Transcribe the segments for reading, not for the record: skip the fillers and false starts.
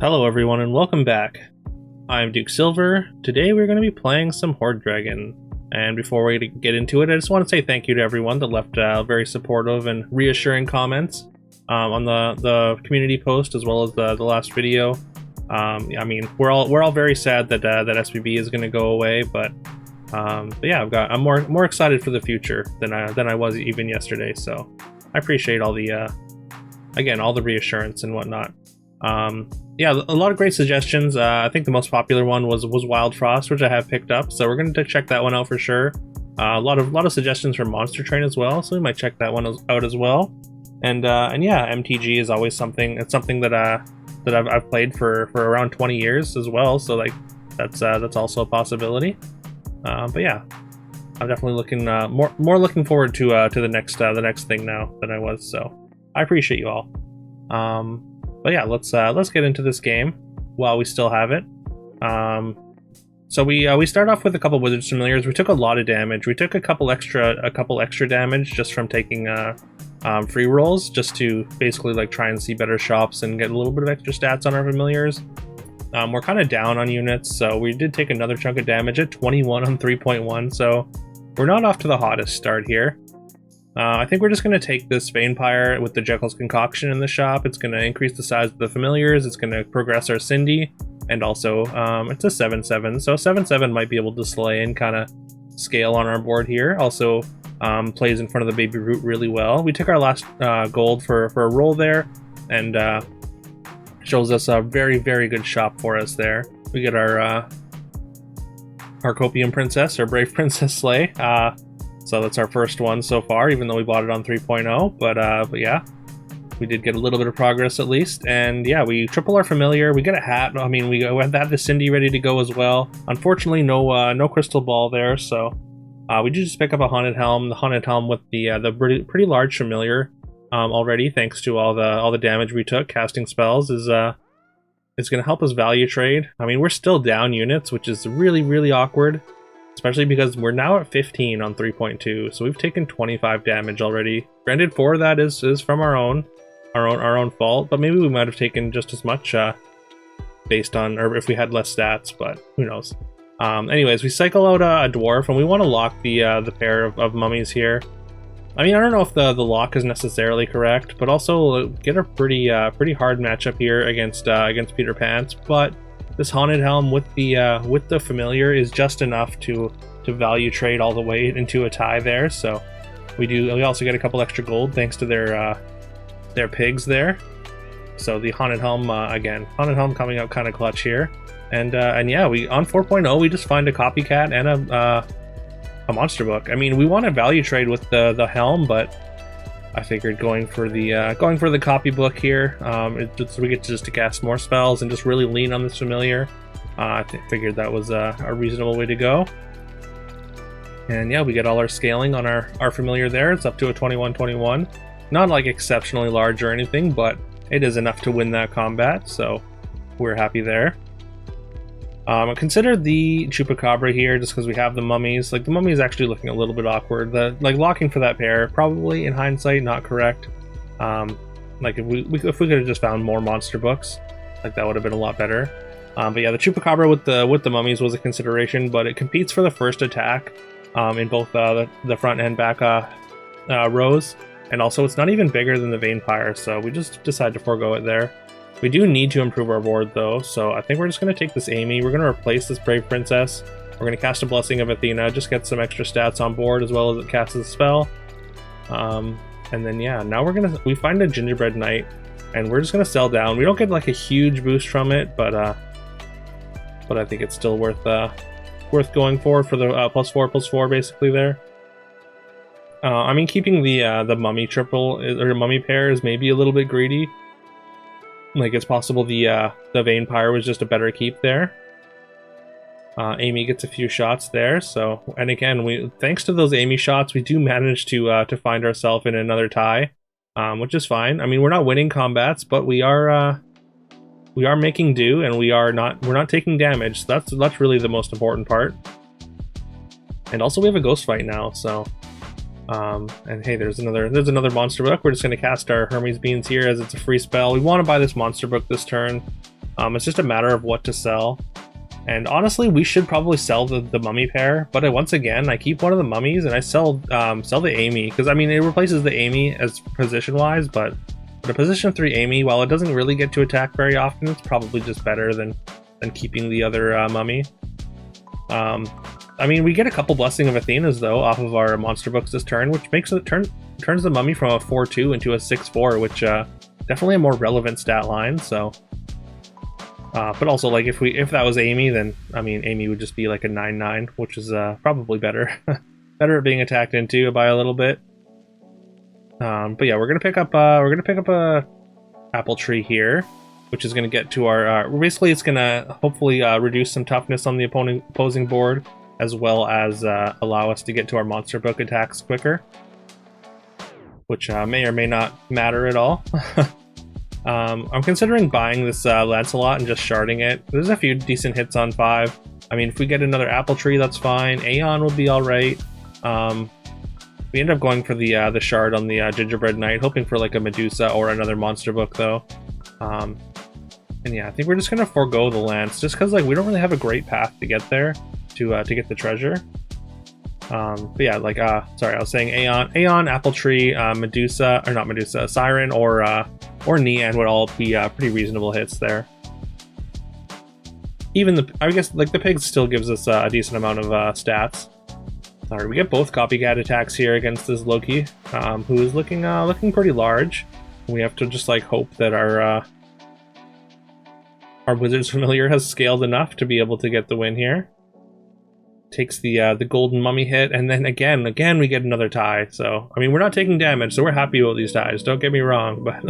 Hello everyone and welcome back. I'm Duke Silver. Today we're going to be playing some Hoard Dragon. And before we get into it, I just want to say thank you to everyone that left very supportive and reassuring comments on the community post as well as the last video. I mean, we're all very sad that that SBB is going to go away, but yeah, I'm more excited for the future than I was even yesterday. So I appreciate all the again all the reassurance and whatnot. Yeah, a lot of great suggestions. I think the most popular one was Wild Frost, which I have picked up, so we're going to check that one out for sure. A lot of suggestions from Monster Train as well, so we might check that one out as well. And yeah, MTG is always something. It's something that I've played for around 20 years as well, so like that's also a possibility. But yeah, I'm definitely looking more looking forward to the next thing now than I was. So I appreciate you all. But yeah, let's get into this game while we still have it. So we start off with a couple Wizards Familiars. We took a lot of damage. We took a couple extra damage just from taking free rolls, just to basically like try and see better shops and get a little bit of extra stats on our Familiars. We're kind of down on units, so we did take another chunk of damage at 21 on 3.1. So we're not off to the hottest start here. I think we're just going to take this Vampire with the Jekyll's Concoction in the shop. It's going to increase the size of the Familiars, it's going to progress our Cindy, and also it's a 7/7, so 7/7 might be able to slay and kind of scale on our board here. Also plays in front of the Baby Root really well. We took our last gold for a roll there, and shows us a very good shop for us there. We get our Copium Princess, or Brave Princess Slay. So that's our first one so far, even though we bought it on 3.0, but yeah, we did get a little bit of progress at least. And yeah, we triple our Familiar, we get a hat. I mean, we had the Cindy ready to go as well. Unfortunately, no Crystal Ball there, so we did just pick up a Haunted Helm. The Haunted Helm with the pretty large Familiar already, thanks to all the damage we took. Casting spells is going to help us value trade. I mean, we're still down units, which is really awkward. Especially because we're now at 15 on 3.2, so we've taken 25 damage already. Granted, 4 of that is from our own fault, but maybe we might have taken just as much based on, or if we had less stats, but who knows. Anyways, we cycle out a dwarf, and we want to lock the pair of mummies here. I mean, I don't know if the lock is necessarily correct, but also get a pretty hard matchup here against Peter Pants, but this Haunted Helm with the Familiar is just enough to value trade all the way into a tie there. So we also get a couple extra gold thanks to their pigs there. So the Haunted Helm again, Haunted Helm coming out kind of clutch here. And yeah, we on 4.0 we just find a copycat and a monster book. I mean, we want to value trade with the helm, but I figured going for the copybook here, we get to cast more spells and just really lean on this Familiar. I figured that was a reasonable way to go. And yeah, we get all our scaling on our Familiar there. It's up to a 21/21. Not like exceptionally large or anything, but it is enough to win that combat, so we're happy there. I considered the Chupacabra here just because we have the mummies. Like, the mummy is actually looking a little bit awkward. Like locking for that pair, probably in hindsight not correct. Like if we could have just found more monster books, like that would have been a lot better. But yeah, the Chupacabra with the mummies was a consideration, but it competes for the first attack in both the front and back rows, and also it's not even bigger than the Vampire, so we just decided to forego it there. We do need to improve our board though, so I think we're just going to take this Amy. We're going to replace this Brave Princess. We're going to cast a Blessing of Athena, just get some extra stats on board as well as it casts a spell. And then yeah, now we find a Gingerbread Knight, and we're just going to sell down. We don't get like a huge boost from it, but I think it's still worth going for the +4/+4 basically there. I mean, keeping the mummy triple or mummy pair is maybe a little bit greedy. Like, it's possible the Vampire was just a better keep there. Amy gets a few shots there, so, and again, thanks to those Amy shots, we do manage to find ourselves in another tie, which is fine. I mean, we're not winning combats, but we are making do, and we're not taking damage. So that's really the most important part. And also, we have a ghost fight now, so. And hey, there's another monster book. We're just going to cast our Hermes Beans here as it's a free spell. We want to buy this monster book this turn. It's just a matter of what to sell. And honestly, we should probably sell the mummy pair, but once again, I keep one of the mummies and I sell the Amy, because I mean it replaces the Amy as position-wise, but the position 3 Amy, while it doesn't really get to attack very often, it's probably just better than keeping the other mummy. I mean, we get a couple Blessing of Athenas though off of our monster books this turn, which makes it turns the mummy from a 4-2 into a 6-4, which definitely a more relevant stat line. So. But also, like, if that was Amy, then I mean, Amy would just be like a 9-9, which is probably better, better at being attacked into by a little bit. But yeah, we're gonna pick up a apple tree here, which is gonna get to our. Basically, it's gonna hopefully reduce some toughness on the opposing board, as well as allow us to get to our monster book attacks quicker, which may or may not matter at all. I'm considering buying this Lancelot and just sharding it. There's a few decent hits on 5. I mean, if we get another apple tree, that's fine. Aeon will be alright. We end up going for the shard on the Gingerbread Knight, hoping for like a Medusa or another monster book though. And yeah, I think we're just gonna forego the Lance, just because like we don't really have a great path to get there to get the treasure. But yeah, like sorry, I was saying Aeon, Apple Tree, Medusa, or not Medusa, Siren, or Nean would all be pretty reasonable hits there. Even I guess like the pig still gives us a decent amount of stats. Alright, we get both copycat attacks here against this Loki, who is looking pretty large. We have to just like hope that our Wizard's Familiar has scaled enough to be able to get the win here. Takes the golden mummy hit, and then again we get another tie. So I mean, we're not taking damage, so we're happy about these ties. Don't get me wrong, but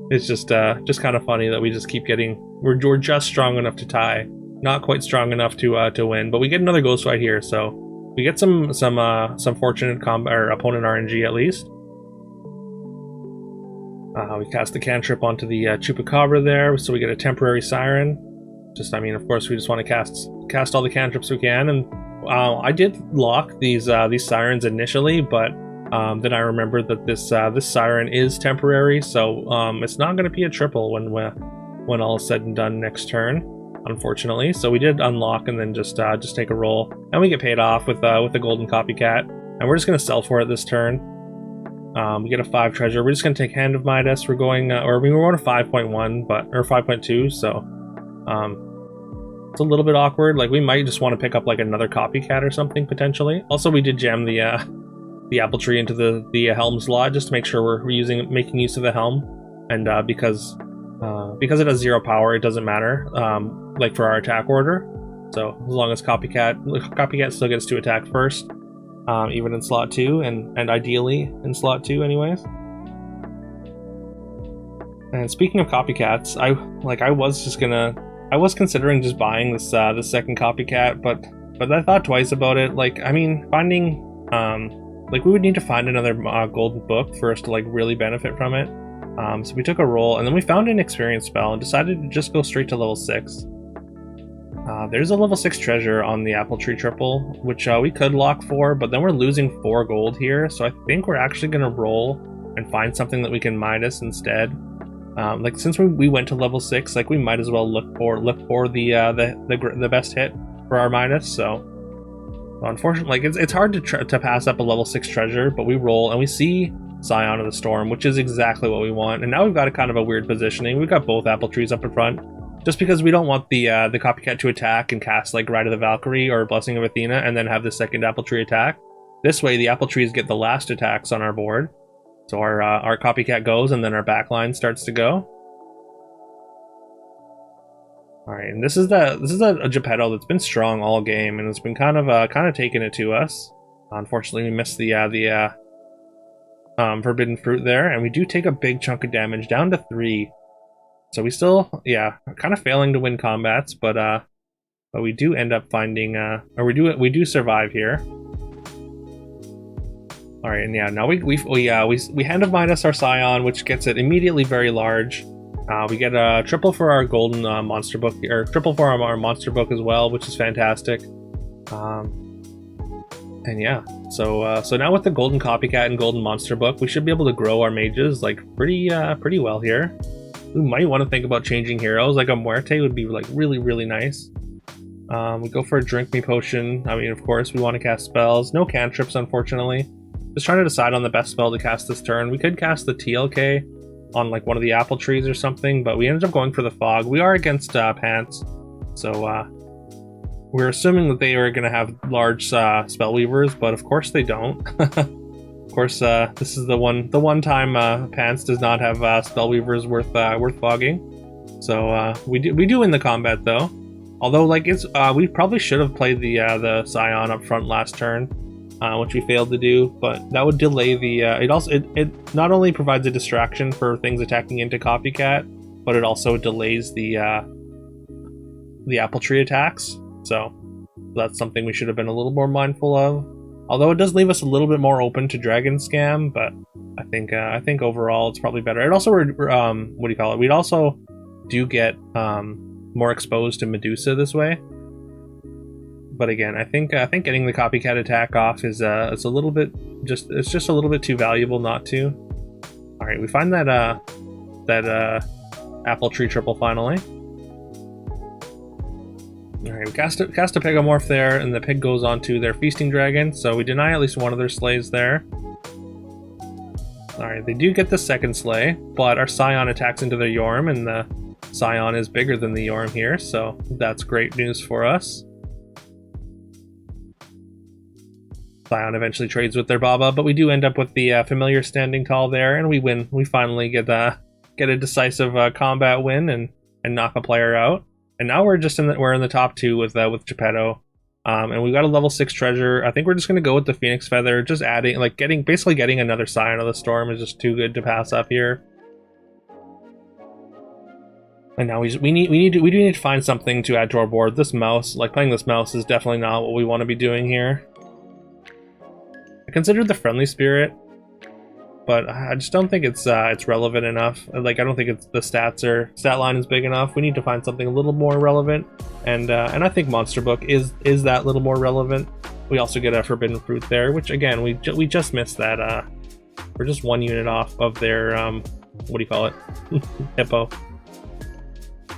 it's just kind of funny that we just keep getting. We're just strong enough to tie, not quite strong enough to win. But we get another ghost fight here, so we get some fortunate opponent RNG at least. We cast the cantrip onto the Chupacabra there, so we get a temporary Siren. Just, I mean, of course, we just want to cast all the cantrips we can, and I did lock these Sirens initially, but then I remembered that this Siren is temporary, so it's not going to be a triple when all is said and done next turn, unfortunately. So we did unlock and then just take a roll, and we get paid off with the golden copycat, and we're just going to sell for it this turn. We get a 5 treasure. We're just going to take Hand of Midas. We're going, or we were going to 5.1, or 5.2, so it's a little bit awkward. Like, we might just want to pick up like another copycat or something potentially. Also, we did jam the apple tree into the helm slot just to make sure we're making use of the helm, and because it has 0 power, it doesn't matter. Like for our attack order, so as long as copycat still gets to attack first, even in slot 2, and ideally in slot 2, anyways. And speaking of copycats, I was considering just buying this second copycat, but I thought twice about it. Like, I mean, finding like we would need to find another golden book for us to like really benefit from it. So we took a roll, and then we found an experience spell and decided to just go straight to level 6. There's a level 6 treasure on the apple tree triple, which we could lock for, but then we're losing 4 gold here. So I think we're actually gonna roll and find something that we can Midas instead. Like, since we went to level 6, like we might as well look for the best hit for our Midas. So unfortunately, like it's hard to pass up a level 6 treasure, but we roll and we see Scion of the Storm, which is exactly what we want. And now we've got a kind of a weird positioning. We've got both apple trees up in front, just because we don't want the copycat to attack and cast like Ride of the Valkyrie or Blessing of Athena and then have the second apple tree attack. This way, the apple trees get the last attacks on our board. So our copycat goes, and then our backline starts to go. All right, and this is a Geppetto that's been strong all game, and it's been kind of taking it to us. Unfortunately, we missed the forbidden fruit there, and we do take a big chunk of damage, down to 3. So we still, kind of failing to win combats, but we do end up finding, or we do survive here. All right, and yeah, now we Hand of Midas our Scion, which gets it immediately very large. We get a triple for our golden monster book, or triple for our monster book as well, which is fantastic. And yeah, so now with the golden copycat and golden monster book, we should be able to grow our mages like pretty well here. We might want to think about changing heroes. Like a Muerte would be like really nice. We go for a Drink Me Potion. I mean, of course, we want to cast spells. No cantrips, unfortunately. Just trying to decide on the best spell to cast this turn. We could cast the TLK on like one of the apple trees or something, but we ended up going for the Fog. We are against Pants, so we're assuming that they are going to have large Spellweavers, but of course they don't. Of course, this is the one time Pants does not have Spellweavers worth fogging. So we do win the combat though. Although like we probably should have played the Scion up front last turn, which we failed to do. But that would delay the. It not only provides a distraction for things attacking into Copycat, but it also delays the apple tree attacks. So that's something we should have been a little more mindful of. Although it does leave us a little bit more open to Dragon Scam, but I think overall it's probably better. It also what do you call it? We'd also do get more exposed to Medusa this way. But again, I think getting the Copycat attack off is a little bit just a little bit too valuable not to. All right, we find that apple tree triple finally. Alright, we cast a Pegomorph there, and the pig goes on to their Feasting Dragon, so we deny at least one of their slays there. Alright, they do get the second slay, but our Scion attacks into their Yorm, and the Scion is bigger than the Yorm here, so that's great news for us. Scion eventually trades with their Baba, but we do end up with the Familiar standing tall there, and we win. We finally get a decisive combat win and knock a player out. And now we're just in the top 2 with Geppetto, and we've got a level 6 treasure. I think we're just gonna go with the Phoenix Feather, just adding basically getting another Scion of the Storm is just too good to pass up here. And now we do need to find something to add to our board. This mouse, like playing this mouse, is definitely not what we want to be doing here. I considered the Friendly Spirit, but I just don't think it's relevant enough. Like I don't think the stat line is big enough. We need to find something a little more relevant, and I think Monster Book is that little more relevant. We also get a Forbidden Fruit there, which again we just missed that. We're just 1 unit off of their what do you call it, hippo.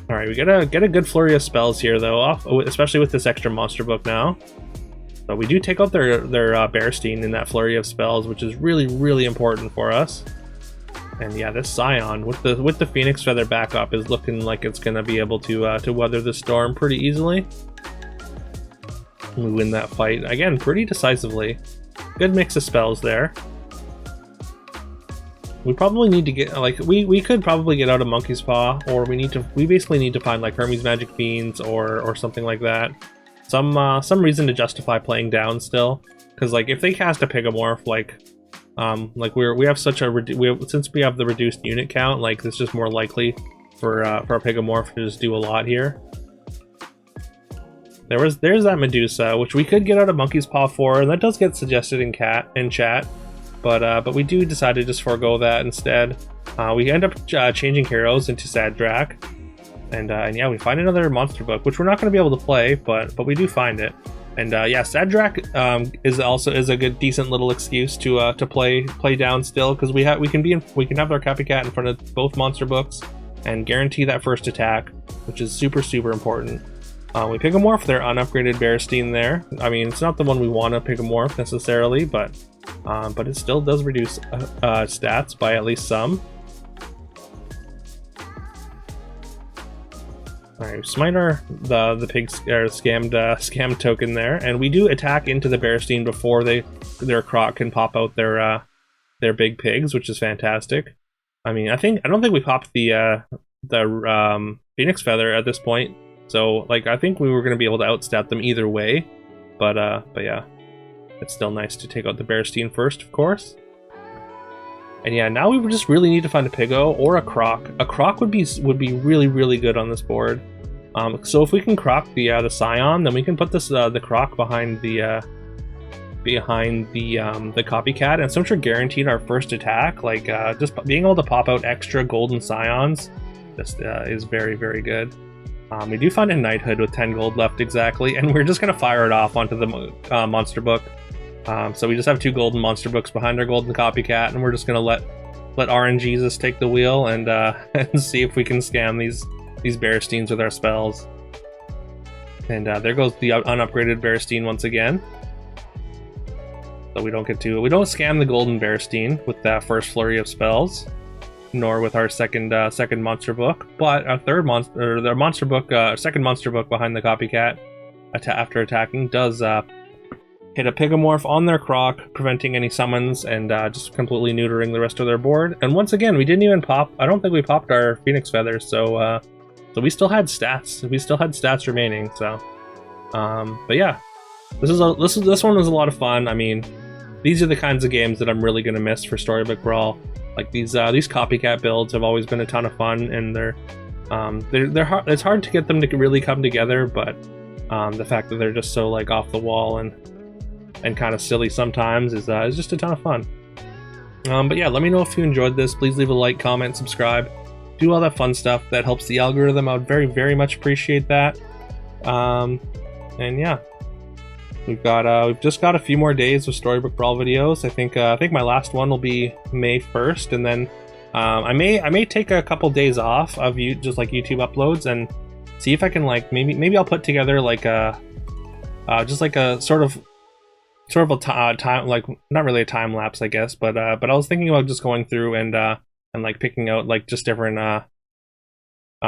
All right, we get a good flurry of spells here though, especially with this extra Monster Book now. So we do take out their Bearstein in that flurry of spells, which is really important for us. And yeah, this Scion with the Phoenix Feather backup is looking like it's gonna be able to weather the storm pretty easily. We win that fight again pretty decisively. Good mix of spells there. We probably need to get we could probably get out of Monkey's Paw, or we basically need to find like Hermes Magic Fiends or something like that. Some reason to justify playing down still, because like if they cast a Pegomorph, like we have such since we have the reduced unit count, like it's just more likely for a Pegomorph to just do a lot here. There's that Medusa, which we could get out of Monkey's Paw for, and that does get suggested in chat, but we do decide to just forego that instead. We end up changing heroes into Sadrak. And yeah, we find another Monster Book, which we're not going to be able to play, but we do find it. And yeah, Sadrak is a good decent little excuse to play down still, because we can have our Copycat in front of both Monster Books and guarantee that first attack, which is super important. We Pegomorph their unupgraded Bearstein there. I mean, it's not the one we want to Pegomorph necessarily, but it still does reduce stats by at least some. Alright, smite the pig scam token there, and we do attack into the Bearstein before their Croc can pop out their big pigs, which is fantastic. I mean, I don't think we popped the Phoenix Feather at this point, so like I think we were going to be able to outstat them either way, but yeah, it's still nice to take out the Bearstein first, of course. And yeah, now we just really need to find a Piggo or a Croc. A Croc would be really good on this board. So if we can Croc the Scion, then we can put the Croc behind the Copycat, and since we're guaranteed our first attack, like just being able to pop out extra golden Scions, just is very good. We do find a Knighthood with 10 gold left exactly, and we're just gonna fire it off onto the Monster Book. So we just have 2 golden Monster Books behind our golden Copycat, and we're just gonna let let RNGesus take the wheel and and see if we can scam these Bearsteins with our spells. And there goes the unupgraded Bearstein once again. So we don't scam the golden Bearstein with that first flurry of spells, nor with our second monster book. But our second monster book behind the copycat after attacking does hit a Pigomorph on their Croc, preventing any summons and just completely neutering the rest of their board. And once again, we didn't even pop. I don't think we popped our Phoenix Feathers, so we still had stats. We still had stats remaining. So, but yeah, this one was a lot of fun. I mean, these are the kinds of games that I'm really gonna miss for Storybook Brawl. Like these copycat builds have always been a ton of fun, and they're hard. It's hard to get them to really come together, but the fact that they're just so like off the wall and kind of silly sometimes is just a ton of fun. But yeah, let me know if you enjoyed this. Please leave a like, comment, subscribe, do all that fun stuff that helps the algorithm. I would very, very much appreciate that. And yeah, we've just got a few more days of Storybook Brawl videos. I think my last one will be May 1st, and then I may take a couple days off of just like YouTube uploads and see if I can like maybe I'll put together like a just like a sort of a time, like not really a time lapse, I guess, but I was thinking about just going through and like picking out like just different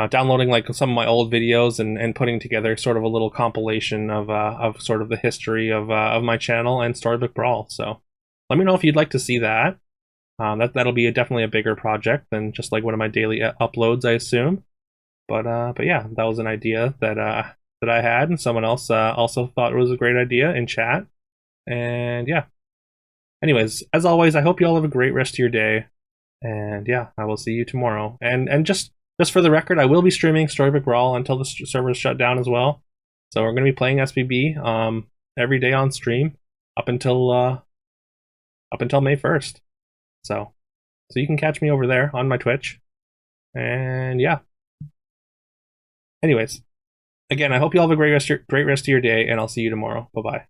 downloading like some of my old videos and putting together sort of a little compilation of sort of the history of my channel and Storybook Brawl. So let me know if you'd like to see that. That'll be definitely a bigger project than just like one of my daily uploads, I assume. But yeah, that was an idea that I had, and someone else also thought it was a great idea in chat. And yeah. Anyways, as always, I hope you all have a great rest of your day. And yeah, I will see you tomorrow. And just for the record, I will be streaming Storybook Brawl until the server is shut down as well. So we're going to be playing SBB every day on stream up until May 1st. So you can catch me over there on my Twitch. And yeah. Anyways, again, I hope you all have a great rest of your day, and I'll see you tomorrow. Bye-bye.